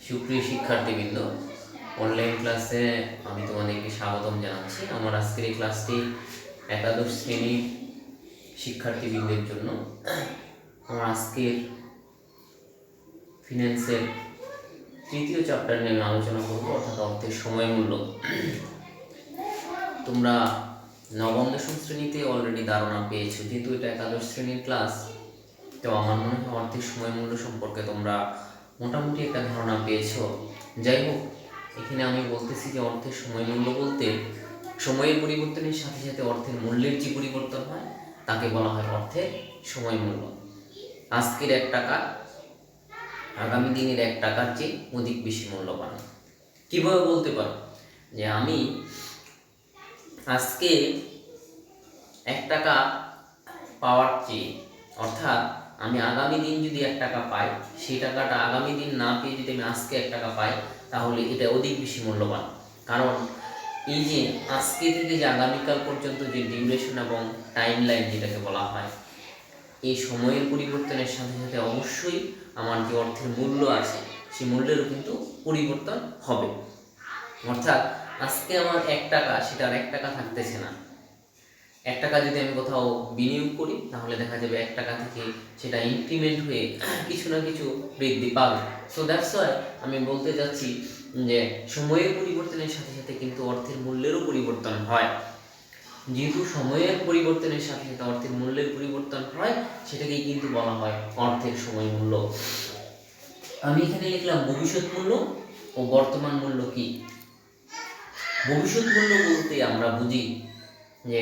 সুপ্রিয় শিক্ষার্থীবৃন্দ, অনলাইন ক্লাসে আমি তোমাদেরকে স্বাগতম জানাচ্ছি। আমার আজকের এই ক্লাসটি একাদশ শ্রেণীর শিক্ষার্থীবৃন্দের জন্য। আমার আজকের ফিন্যান্সের তৃতীয় চ্যাপ্টার নিয়ে আমি আলোচনা করবো, অর্থাৎ অর্থের সময় মূল্য। তোমরা নবম দশম শ্রেণীতে অলরেডি ধারণা পেয়েছো, যেহেতু এটা একাদশ শ্রেণীর ক্লাস, তো আমার মনে হয় অর্থের সময় মূল্য সম্পর্কে তোমরা মোটামুটি একটা ধারণা পেয়েছো। যাই হোক, এখানে আমি বলতেছি যে অর্থের সময় মূল্য বলতে সময়ের পরিবর্তনের সাথে সাথে অর্থের মূল্যের যে পরিবর্তন হয় তাকে বলা হয় অর্থের সময় মূল্য। আজকের 1 টাকা আগামী দিনের 1 টাকার চেয়ে অধিক বেশি মূল্যবান। কীভাবে বলতে পারো যে আমি আজকে 1 টাকা পাওয়ার চেয়ে, অর্থাৎ আমি আগামী দিন যদি 1 টাকা পাই, সেই টাকাটা আগামী দিন না পেয়ে যদি আমি আজকে 1 টাকা পাই, তাহলে এটা অধিক বেশি মূল্যবান। কারণ এই যে আজকে থেকে যে আগামীকাল পর্যন্ত যে ডিউরেশন এবং টাইম লাইন যেটাকে বলা হয়, এই সময়ের পরিবর্তনের সাথে সাথে অবশ্যই আমার যে অর্থের মূল্য আছে সেই মূল্যেরও কিন্তু পরিবর্তন হবে। অর্থাৎ আজকে আমার 1 টাকা, সেটা আর 1 টাকা থাকতেছে না। 1 টাকা যদি আমি কোথাও বিনিয়োগ করি, তাহলে দেখা যাবে 1 টাকা থেকে সেটা ইনক্রিমেন্ট হয়ে কিছু না কিছু বৃদ্ধি পাবে। সো দ্যাটস ওয়াই আমি বলতে যাচ্ছি যে সময়ের পরিবর্তনের সাথে সাথে কিন্তু অর্থের মূল্যেরও পরিবর্তন হয়। যেহেতু সময়ের পরিবর্তনের সাথে সাথে অর্থের মূল্যের পরিবর্তন হয়, সেটাকেই কিন্তু বলা হয় অর্থের সময় মূল্য। আমি এখানে লিখলাম ভবিষ্যৎ মূল্য ও বর্তমান মূল্য কি। ভবিষ্যৎ মূল্য বলতে আমরা বুঝি যে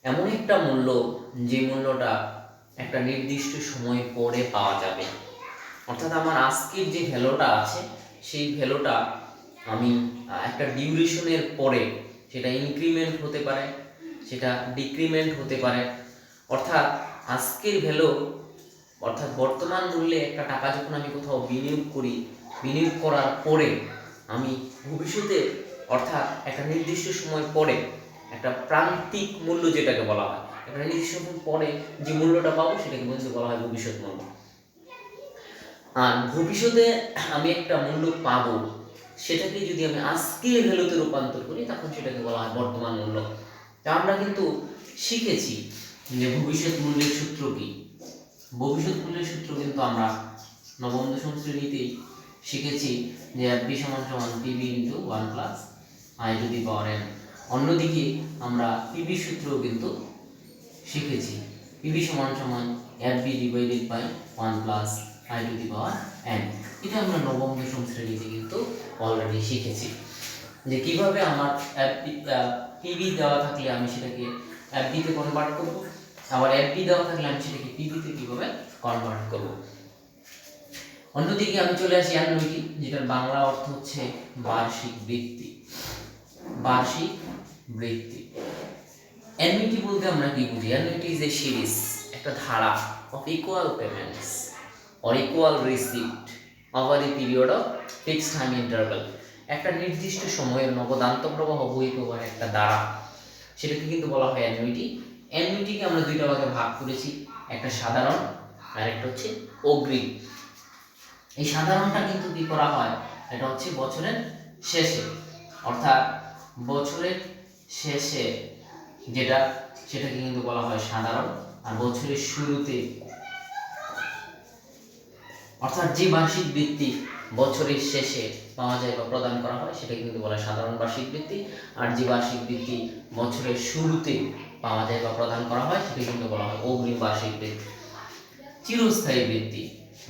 এমন একটা মূল্য যে মূল্যটা একটা নির্দিষ্ট সময় পরে পাওয়া যাবে। অর্থাৎ আমার আজকের যে ভ্যালুটা আছে, সেই ভ্যালুটা আমি একটা ডিউরেশনের পরে সেটা ইনক্রিমেন্ট হতে পারে, সেটা ডিক্রিমেন্ট হতে পারে। অর্থাৎ আজকের ভ্যালু, অর্থাৎ বর্তমান মূল্যে একটা টাকা যখন আমি কোথাও বিনিয়োগ করি, বিনিয়োগ করার পরে আমি ভবিষ্যতে, অর্থাৎ একটা নির্দিষ্ট সময় পরে একটা প্রান্তিক মূল্য যেটাকে বলা হয়, একটা নির্দিষ্ট সময় পরে যে মূল্যটা পাবো সেটাকে বলা হয় ভবিষ্যৎ মূল্য। আর ভবিষ্যতে আমি একটা মূল্য পাবো, সেটাকে যদি আমি আজকের ভ্যালুতে রূপান্তর করি, তখন সেটাকে বলা হয় বর্তমান মূল্য। তা আমরা কিন্তু শিখেছি যে ভবিষ্যৎ মূল্যের সূত্র কি। ভবিষ্যৎ মূল্যের সূত্র কিন্তু আমরা নবম দশম শ্রেণীতেই শিখেছি যে FB = PV × 1 + I to the power n। অন্যদিকে আমরা PV সূত্রও কিন্তু শিখেছি। PV = FB / 1 + I to the power n। এটা আমরা নবম দশম শ্রেণীতে কিন্তু অলরেডি শিখেছি যে কিভাবে আমার PV দেওয়া থাকলে আমি সেটাকে FB তে কনভার্ট করব, আবার FB দেওয়া থাকলে আমি সেটাকে PV তে কিভাবে কনভার্ট করব। অন্যদিকে আমি চলে আসি অ্যানুইটি, যেটার বাংলা অর্থ হচ্ছে বার্ষিক বৃত্তি। বার্ষিক বৃত্তি। অ্যানুইটি বলতে আমরা কি বুঝি? অ্যানুইটি ইজ এ সিরিজ, একটা ধারা of equal payments or equal receipt over a period of fixed time interval. একটা নির্দিষ্ট সময়ের নগদান্ত প্রবাহ বই প্রবাহের একটা ধারা, সেটাকে কিন্তু বলা হয় অ্যানুইটি। অ্যানুইটিকে আমরা দুইটা ভাগে ভাগ করেছি, একটা সাধারণ আর একটা হচ্ছে অগ্রিম। এই সাধারণটা কিন্তু কি করা হয়, এটা হচ্ছে বছরের শেষে, অর্থাৎ বছরের শেষে যেটা, সেটাকে কিন্তু বলা হয় সাধারণ। আর বছরের শুরুতে, অর্থাৎ যে বার্ষিক বৃত্তি বছরের শেষে পাওয়া যায় বা প্রদান করা হয়, সেটা কিন্তু বলা হয় সাধারণ বার্ষিক বৃত্তি। আর যে বার্ষিক বৃত্তি বছরের শুরুতে পাওয়া যায় বা প্রদান করা হয়, সেটা কিন্তু বলা হয় অগ্রিম বার্ষিক বৃত্তি। চিরস্থায়ী বৃত্তি,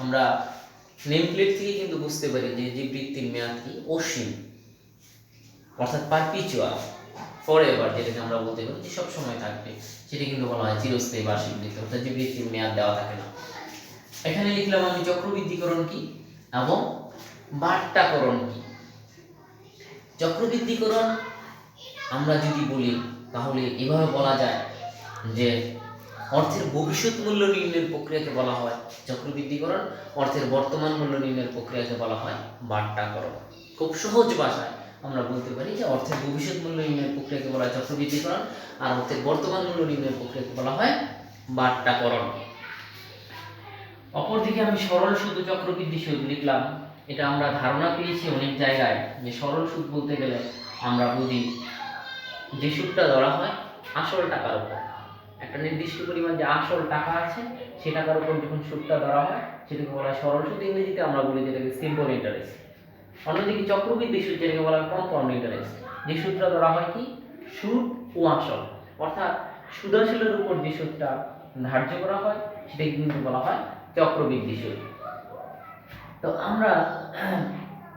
আমরা নেম প্লেট থেকে কিন্তু বুঝতে পারি যে যে বৃত্তির মেয়াদ কি অসীম, অর্থাৎ পারপিচুয়াল, ফরএভার, যেটাকে আমরা বলতে পারি যে সব সময় থাকবে, সেটা কিন্তু বলা হয় চিরস্থায়ী বার্ষিক বৃত্তি, অর্থাৎ যে বৃত্তির মেয়াদ দেওয়া থাকে না। এখানে লিখলাম আমি চক্রবৃদ্ধিকরণ কি এবং বাট্টাকরণ কি। চক্রবৃদ্ধিকরণ আমরা যদি বলি, তাহলে এভাবে বলা যায় যে অর্থের ভবিষ্যৎ মূল্য নির্ণয়ের প্রক্রিয়াকে বলা হয় চক্রবৃদ্ধিকরণ, অর্থের বর্তমান মূল্য নির্ণয়ের প্রক্রিয়াকে বলা হয় বাট্টাকরণ। খুব সহজ ভাষায় আমরা বলতে পারি যে অর্থের ভবিষ্যৎ মূল্য নির্ণয়ের প্রক্রিয়াকে বলা হয় চক্রবৃদ্ধিকরণ, আর অর্থের বর্তমান মূল্য নির্ণয়ের প্রক্রিয়াকে বলা হয় বাট্টাকরণ। অপরদিকে আমি সরল শুধু চক্রবৃদ্ধি সুদ লিখলাম এটা আমরা ধারণা পেয়েছি অনেক জায়গায় যে সরল সুদ বলতে গেলে আমরা বুঝি যে সুদটা ধরা হয় আসল টাকার উপর, একটা নির্দিষ্ট পরিমাণ যে আসল টাকা আছে সে টাকার উপর যখন সুদটা ধরা হয় সেটাকে বলা হয় সরল সুদ, ইংরেজিতে আমরা বলি যেটাকে সিম্পল ইন্টারেস্ট। অন্যদিকে চক্রবৃদ্ধি সুদ যেটাকে বলা হয় কম্পাউন্ড ইন্টারেস্ট, যে সুদটা ধরা হয় কি সুদ ও আসল, অর্থাৎ সুদ আসলের উপর যে সুদটা ধার্য করা হয় সেটাকে কিন্তু বলা হয় চক্রবৃদ্ধি সুদ। তো আমরা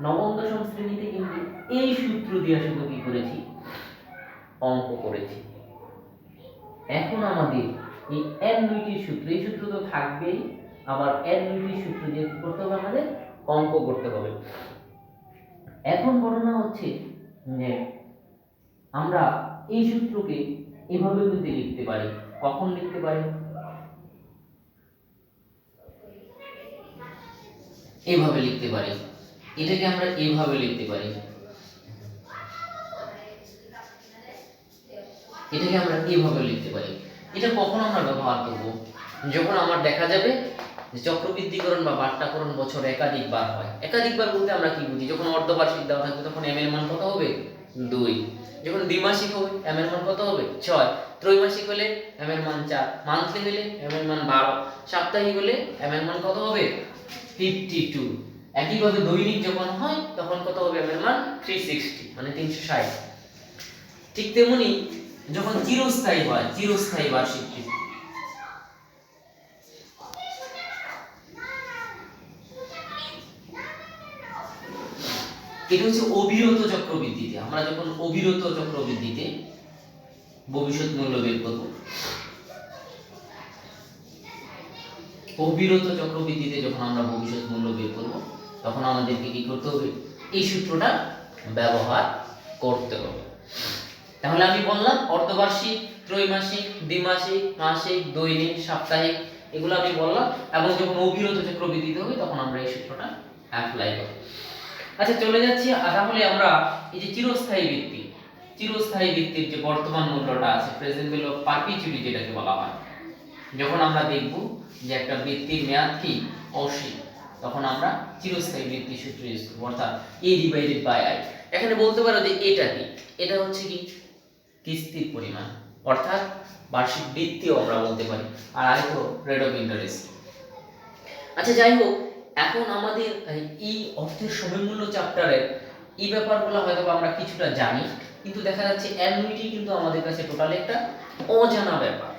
নবম দশম শ্রেণীতে কিন্তু এই সূত্র দিয়ে শুধু কি করেছি, অঙ্ক করেছি। এখন আমাদের এই অ্যানুইটির সূত্র, এই সূত্র তো থাকবেই, আবার অ্যানুইটির সূত্র দিয়ে কি করতে হবে, আমাদের অঙ্ক করতে হবে। এখন ঘটনা হচ্ছে যে আমরা এই সূত্রকে এভাবে কিন্তু লিখতে পারি। কখন লিখতে পারি, এভাবে লিখতে পারি, এটাকে আমরা এভাবে লিখতে পারি, এটাকে আমরা এভাবে লিখতে পারি। এটা কখন আমরা ব্যবহার করব, যখন আমার দেখা যাবে যে চক্রবৃদ্ধিকরণ বা বাট্টাকরণ বছরে একাধিকবার হয়। একাধিকবার বলতে আমরা কি বুঝি, যখন অর্ধবার্ষিক দেওয়া থাকবে তখন এম এর মান কত হবে 2, যখন দ্বিমাসিক হবে এম এর মান কত হবে 6, ত্রৈমাসিক হলে এম এর মান 4, মান্থলি হলে এম এর মান 12, সাপ্তাহিক হলে এম এর মান কত হবে 52। একইভাবে দৈনিক যখন হয় তখন কত হবে, এম এর মান 360 মানে 360। ঠিক তেমনি যখন চিরস্থায়ী হয়, চিরস্থায়ী বার্ষিক বৃদ্ধি, এটা হচ্ছে অবিরত চক্রবৃদ্ধিতে। আমরা যখন অবিরত চক্রবৃদ্ধিতে ভবিষ্যৎ মূল্য বের করব, অবিরত চক্রবৃদ্ধিতে যখন আমরা ভবিষ্যৎ মূল্য বের করব তখন আমাদেরকে কি করতে হবে, এই সূত্রটা ব্যবহার করতে হবে। তাহলে আমি বললাম অর্ধবার্ষিক, ত্রৈমাসিক, দ্বিমাসিক, মাসিক, দৈনিক, সাপ্তাহিক, এগুলো আমি বললাম, এবং যখন অবিরত চক্রবৃদ্ধিতে হবে তখন আমরা এই সূত্রটা অ্যাপ্লাই করব। আচ্ছা চলে যাচ্ছি, তাহলে আমরা এই যে চিরস্থায়ী বৃত্তি, চিরস্থায়ী বৃত্তির যে বর্তমান মূল্যটা আছে, প্রেজেন্ট ভ্যালু অফ পারপিচুইটি যেটাকে বলা হয়, যখন আমরা দেখব যে একটা বৃত্তির মেয়াদ কি অসীম, তখন আমরা চিরস্থায়ী বৃত্তির সূত্র ইউজ করব, অর্থাৎ a ডিভাইডেড বাই i। এখানে বলতে পারো যে এটা কি, এটা হচ্ছে কি কিস্তির পরিমাণ, অর্থাৎ বার্ষিক বৃত্তিও আমরা বলতে পারি, আর i তো রেট অফ ইন্টারেস্ট। আচ্ছা যাই হোক, এখন আমাদের এই অর্থের সময়মূল্য চ্যাপ্টারের এই ব্যাপারগুলো হয়তো আমরা কিছুটা জানি, কিন্তু দেখা যাচ্ছে অ্যানুইটি কিন্তু আমাদের কাছে টোটালি একটা অজানা ব্যাপার,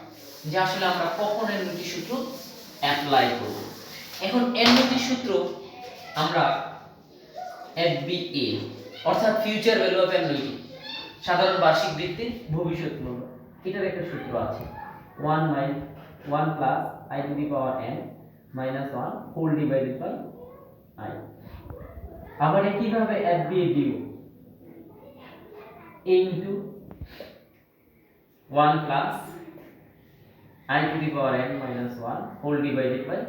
যে আসলে আমরা কখন অ্যানুইটি সূত্র অ্যাপ্লাই করব। এখন অ্যানুইটি সূত্র আমরা এফবিএ, অর্থাৎ ফিউচার ভ্যালু অফ অ্যানুইটি, সাধারণ বার্ষিক বৃত্তির ভবিষ্যৎ মূল্য, এটার একটা সূত্র আছে 1 plus i to the power n minus 1 whole divided by i। আবার একইভাবে FBA due a into 1 plus i to the power n minus 1 whole divided by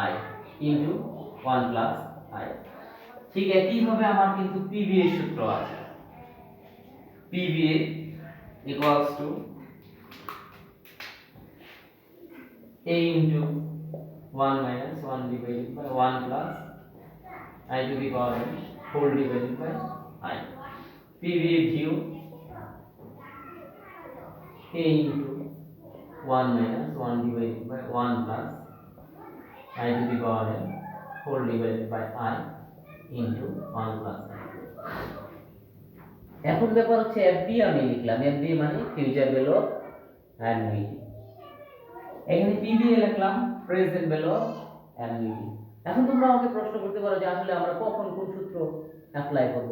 i into 1 plus i। ঠিক একইভাবে আমার কিন্তু PBA সূত্র আছে, PBA equals to a into 1 minus 1 divided by 1 plus i to the power n whole divided by i। PBA due a into 1 minus 1 divided by 1 plus i to the power n whole divided by i into 1 plus i। এখন ব্যাপার হচ্ছে FB আমি লিখলাম, FB মানে future value of annuity, এখানে PBA লিখলাম present value of annuity. এখন তোমরা আমাকে প্রশ্ন করতে পারো যে আসলে আমরা কখন কোন সূত্র অ্যাপ্লাই করব,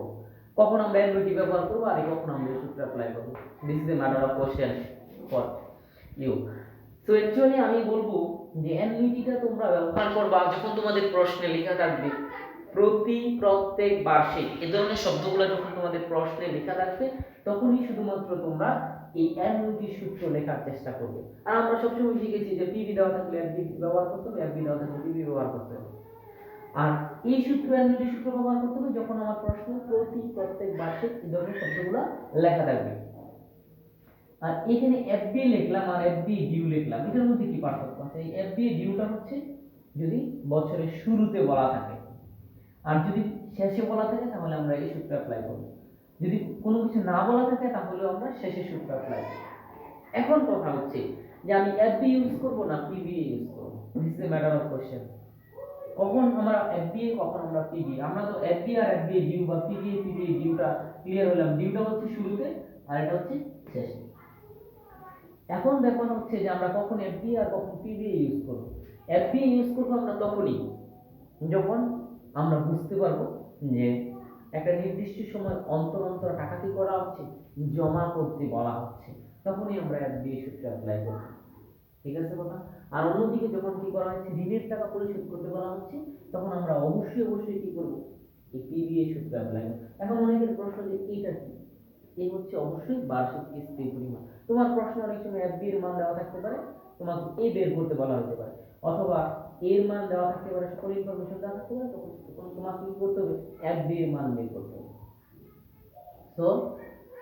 কখন আমরা অ্যানুইটি ব্যবহার করব আর কখন আমরা এই সূত্র অ্যাপ্লাই করব। This is a matter of question for you. So actually আমি বলবো যে অ্যানুইটিটা তোমরা ব্যবহার করবা যখন তোমাদের প্রশ্নে লেখা থাকবে প্রত্যেক বার্ষিক, এই ধরনের শব্দগুলো যখন তোমাদের প্রশ্নে লেখা থাকবে তখনই শুধুমাত্র তোমরা এই অ্যানুইটি সূত্র লেখার চেষ্টা করবে। আর আমরা সবসময় শিখেছি যে পিবি দেওয়া থাকলে এফবি ব্যবহার করতে হবে, এফবি দেওয়া থাকলে পিবি ব্যবহার করতে হবে। আর এই সূত্র অ্যানুইটি সূত্র ব্যবহার করতে হবে যখন আমার প্রশ্ন প্রত্যেক বার্ষিক এই ধরনের শব্দগুলো লেখা থাকবে। আর এখানে এফবি লিখলাম আর এফবি ডিউ লিখলাম, এটার মধ্যে কি পার্থক্য আছে? এই এফবি ডিউটা হচ্ছে যদি বছরের শুরুতে বলা থাকে, আর যদি শেষে বলা থাকে তাহলে আমরা এই সূত্র অ্যাপ্লাই করব, যদি কোনো কিছু না বলা থাকে তাহলেও আমরা শেষে সূত্র অ্যাপ্লাই করব। এখন কথা হচ্ছে যে আমি এফবি ইউজ করব না পিবিএ ইউজ করব, this is a matter of question. কখন আমরা এফবিএ কখন আমরা পিবিএ, আমরা তো এফবি আর এফবিএ ডিউ বা পিবিএ ডিউটা ক্লিয়ার হলাম, ডিউটা হচ্ছে শুরুতে আর এটা হচ্ছে শেষে। এখন ব্যাপার হচ্ছে যে আমরা কখন এফবিএ আর কখন পিবিএ ইউজ করব। এফবিএ ইউজ করব আমরা তখনই যখন আমরা বুঝতে পারবো যে একটা নির্দিষ্ট সময় অন্তর অন্তর টাকা কি করা হচ্ছে, জমা করতে বলা হচ্ছে, তখনই আমরা এফবিএ সূত্র অ্যাপ্লাই করব। ঠিক আছে কথা। আর অন্যদিকে যখন কি করা হচ্ছে, ঋণের টাকা পরিশোধ করতে বলা হচ্ছে, তখন আমরা অবশ্যই কি করব, এই পিবিএ সূত্র অ্যাপ্লাই করব। এখন অনেকের প্রশ্ন যে এইটা কি, এই হচ্ছে অবশ্যই বার্ষিক কিস্তির পরিমাণ। তোমার প্রশ্ন অনেক সময় এফবি এর মান দেওয়া থাকতে পারে, তোমাকে এ বের করতে বলা হতে পারে, অথবা এর মান দেওয়া থাকতে পারে, সকল ইনফরমেশন দেওয়া থাকতে পারে, তখন তোমাকে কি করতে হবে, এফবি এর মান বের করতে হবে। তো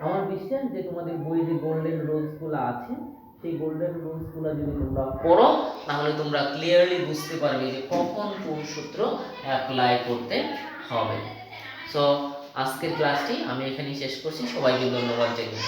আমার বিশ্বাস যে তোমাদের বইয়ে যে গোল্ডেন রুলসগুলো আছে, সেই গোল্ডেন রুলসগুলো যদি তোমরা পড়ো তাহলে তোমরা ক্লিয়ারলি বুঝতে পারবে যে কখন কোন সূত্র অ্যাপ্লাই করতে হবে। সো আজকের ক্লাসটি আমি এখানেই শেষ করছি, সবাইকে ধন্যবাদ জানাই।